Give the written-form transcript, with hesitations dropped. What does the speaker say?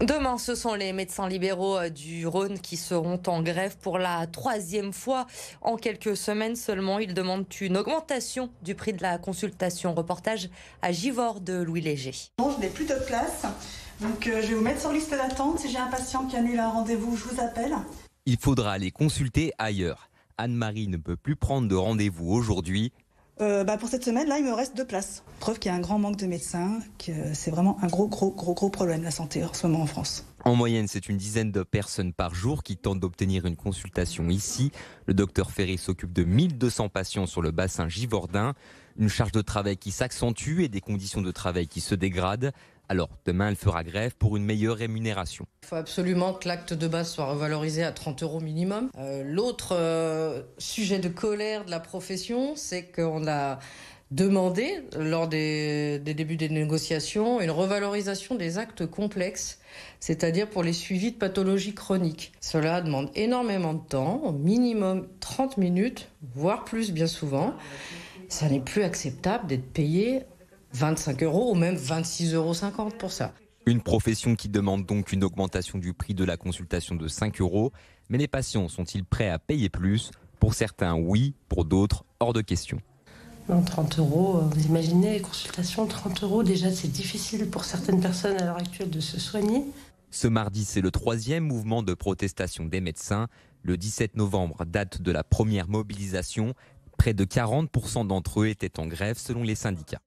Demain, ce sont les médecins libéraux du Rhône qui seront en grève pour la troisième fois en quelques semaines seulement. Ils demandent une augmentation du prix de la consultation. Reportage à Givors de Louis Léger. Non, je n'ai plus de place, donc je vais vous mettre sur liste d'attente. Si j'ai un patient qui annule un rendez-vous, je vous appelle. Il faudra aller consulter ailleurs. Anne-Marie ne peut plus prendre de rendez-vous aujourd'hui. Pour cette semaine-là, il me reste 2 places. Preuve qu'il y a un grand manque de médecins, que c'est vraiment un gros problème, la santé en ce moment en France. En moyenne, c'est une dizaine de personnes par jour qui tentent d'obtenir une consultation ici. Le docteur Ferry s'occupe de 1200 patients sur le bassin givordin. Une charge de travail qui s'accentue et des conditions de travail qui se dégradent. Alors, demain, elle fera grève pour une meilleure rémunération. Il faut absolument que l'acte de base soit revalorisé à 30 € minimum. L'autre sujet de colère de la profession, c'est qu'on a demandé, lors des débuts des négociations, une revalorisation des actes complexes, c'est-à-dire pour les suivis de pathologies chroniques. Cela demande énormément de temps, au minimum 30 minutes, voire plus bien souvent. Ça n'est plus acceptable d'être payé 25 € ou même 26,50 € pour ça. Une profession qui demande donc une augmentation du prix de la consultation de 5 €. Mais les patients sont-ils prêts à payer plus? Pour certains, oui. Pour d'autres, hors de question. Non, 30 €, vous imaginez, les consultations, 30 €, déjà c'est difficile pour certaines personnes à l'heure actuelle de se soigner. Ce mardi, c'est le 3e mouvement de protestation des médecins. Le 17 novembre, date de la première mobilisation. Près de 40% d'entre eux étaient en grève selon les syndicats.